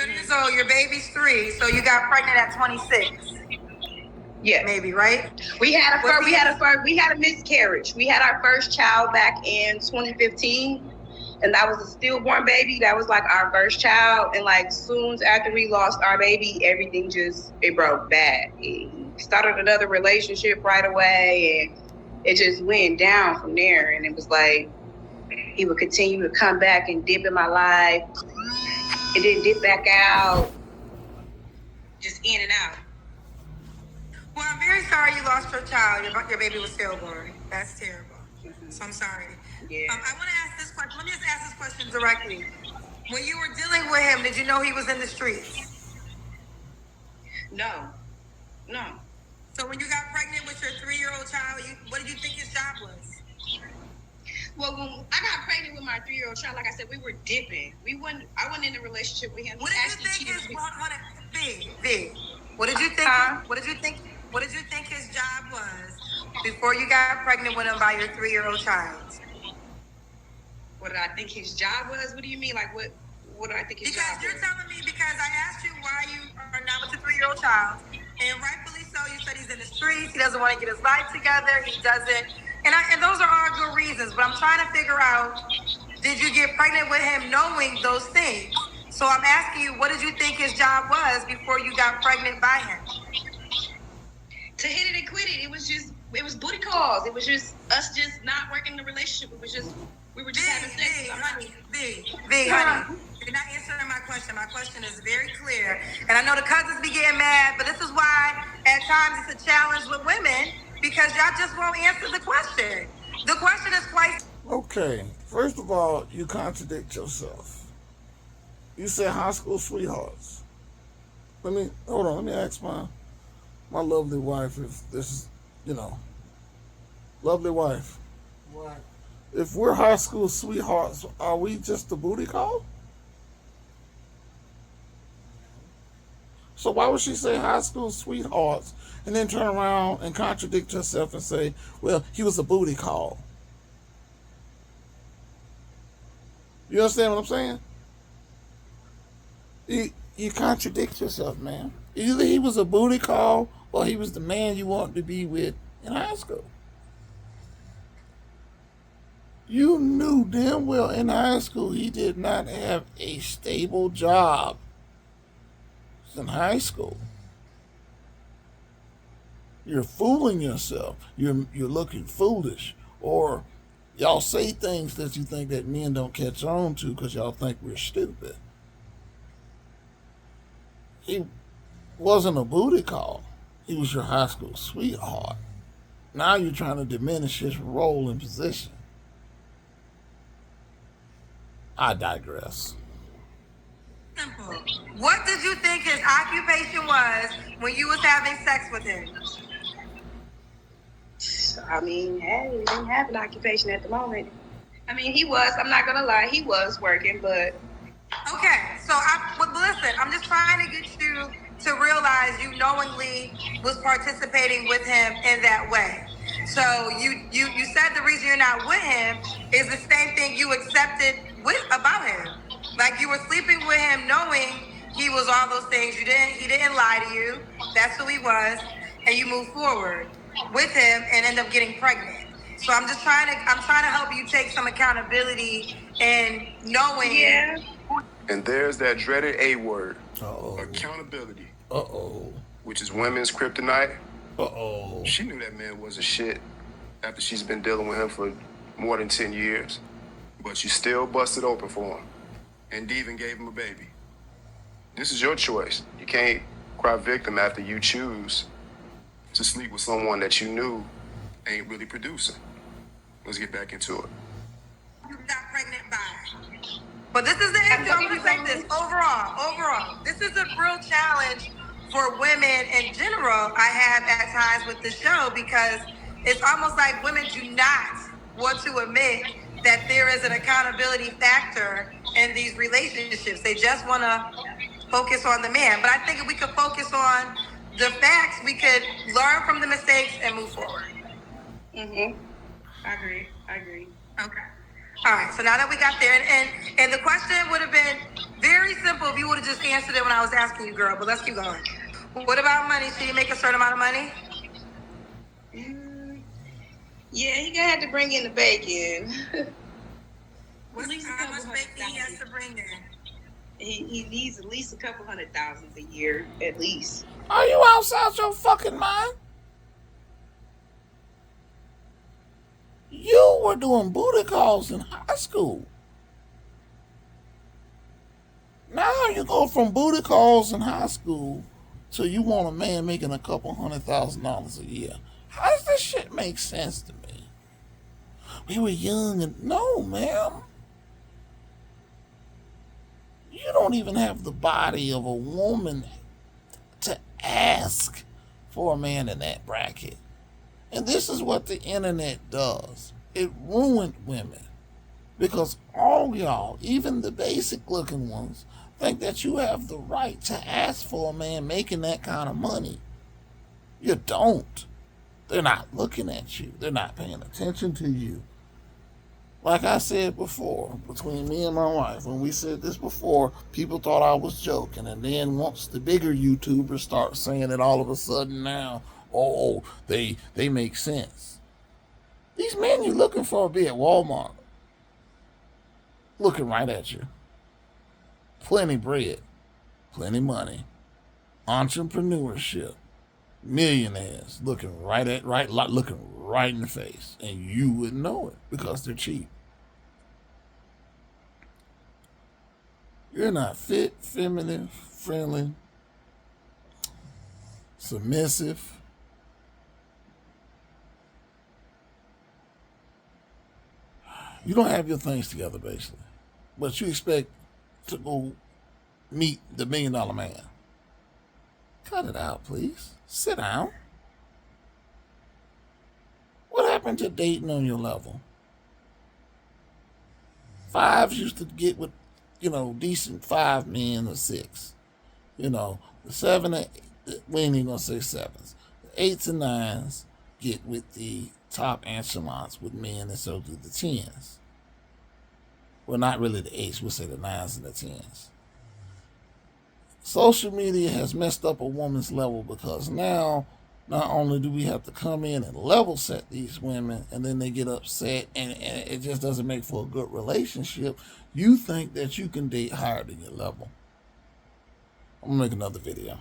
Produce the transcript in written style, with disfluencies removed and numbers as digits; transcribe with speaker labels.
Speaker 1: years old, your baby's 3, so you got pregnant at 26.
Speaker 2: Yeah,
Speaker 1: maybe, right?
Speaker 2: We had a miscarriage. We had our first child back in 2015, and that was a stillborn baby. That was like our first child, and like soon after we lost our baby, everything it broke bad. He started another relationship right away, and it just went down from there. And it was like he would continue to come back and dip in my life, and then dip back out, just in and out.
Speaker 1: Well, I'm very sorry you lost your child. Your baby was stillborn. That's terrible. Mm-hmm. So I'm sorry.
Speaker 2: Yeah.
Speaker 1: I want to ask this question. Let me just ask this question directly. When you were dealing with him, did you know he was in the streets?
Speaker 2: No.
Speaker 1: So when you got pregnant with your 3-year-old child, what did you think his job was?
Speaker 2: Well, when I got pregnant with my 3-year-old child, like I said, we were dipping. I wasn't in a relationship with him.
Speaker 1: What did you think his What did you think? What did you think his job was before you got pregnant with him by your 3-year-old child?
Speaker 2: What did I think his job was? What do you mean? Like what do I think his job was?
Speaker 1: Because you're telling me, because I asked you why you are not with your 3-year-old child, and rightfully so, you said he's in the streets, he doesn't want to get his life together, he doesn't, and those are all good reasons, but I'm trying to figure out, did you get pregnant with him knowing those things? So I'm asking you, what did you think his job was before you got pregnant by him?
Speaker 2: To hit it and quit it. It was booty calls. It was just us just not working the relationship. It was just, we were just having sex.
Speaker 1: Honey, you're not answering my question. My question is very clear. And I know the cousins be getting mad, but this is why at times it's a challenge with women, because y'all just won't answer the question. The question is quite...
Speaker 3: Okay, first of all, you contradict yourself. You said high school sweethearts. Let me ask my lovely wife if this is, lovely wife.
Speaker 4: What?
Speaker 3: If we're high school sweethearts, are we just a booty call? So why would she say high school sweethearts and then turn around and contradict herself and say, well, he was a booty call? You understand what I'm saying? You contradict yourself, man. Either he was a booty call or he was the man you wanted to be with in high school. You knew damn well in high school he did not have a stable job. It's in high school. You're fooling yourself. You're looking foolish. Or y'all say things that you think that men don't catch on to because y'all think we're stupid. He wasn't a booty call. He was your high school sweetheart. Now you're trying to diminish his role and position. I digress.
Speaker 1: Simple. What did you think his occupation was when you was having sex with him?
Speaker 2: I mean, hey, he didn't have an occupation at the moment. I mean, I'm not going to lie, he was working, but...
Speaker 1: Okay, so listen, I'm just trying to get you to realize you knowingly was participating with him in that way. So you said the reason you're not with him is the same thing you accepted about him. Like you were sleeping with him knowing he was all those things. He didn't lie to you. That's who he was. And you move forward with him and end up getting pregnant. So I'm trying to help you take some accountability and knowing.
Speaker 2: Yeah.
Speaker 5: And there's that dreaded A word.
Speaker 3: Uh-oh.
Speaker 5: Accountability.
Speaker 3: Uh-oh.
Speaker 5: Which is women's kryptonite.
Speaker 3: Uh-oh.
Speaker 5: She knew that man wasn't shit after she's been dealing with him for more than 10 years. But she still busted open for him. And even gave him a baby. This is your choice. You can't cry victim after you choose to sleep with someone that you knew ain't really producing. Let's get back into it.
Speaker 1: You got pregnant by. But this is the issue. I'm going to say this. Overall, this is a real challenge for women in general I have at times with the show, because it's almost like women do not want to admit that there is an accountability factor in these relationships. They just want to focus on the man. But I think if we could focus on the facts, we could learn from the mistakes and move forward.
Speaker 2: Mm-hmm. I agree.
Speaker 1: Okay. All right. So now that we got there, and the question would have been very simple if you would have just answered it when I was asking you, girl, but let's keep going. What about money? Should you make a certain amount of money?
Speaker 2: Yeah, he gonna have to bring in the bacon.
Speaker 1: How much bacon he has to bring in?
Speaker 2: He needs at least a couple $100,000 a year, at least.
Speaker 3: Are you outside your fucking mind? You were doing booty calls in high school. Now you go from booty calls in high school to you want a man making a couple $100,000 a year. How does this shit make sense to me? We were young and no, ma'am. You don't even have the body of a woman to ask for a man in that bracket. And this is what the internet does. It ruined women. Because all y'all, even the basic looking ones, think that you have the right to ask for a man making that kind of money. You don't. They're not looking at you. They're not paying attention to you. Like I said before, between me and my wife, when we said this before, people thought I was joking. And then once the bigger YouTubers start saying it all of a sudden now, oh, they make sense. These men you're looking for be at Walmart. Looking right at you. Plenty bread. Plenty money. Entrepreneurship. Millionaires looking right in the face. And you wouldn't know it because they're cheap. You're not fit, feminine, friendly, submissive. You don't have your things together, basically. But you expect to go meet the $1 million man. Cut it out, please. Sit down. What happened to dating on your level? Fives used to get with, decent 5 men or 6. The 7 and 8, we ain't even gonna say 7s. The 8s and 9s get with the top echelons with men, and so do the 10s. Well, not really the 8s, we'll say the 9s and the 10s. Social media has messed up a woman's level because now not only do we have to come in and level set these women and then they get upset and it just doesn't make for a good relationship, you think that you can date higher than your level. I'm gonna make another video.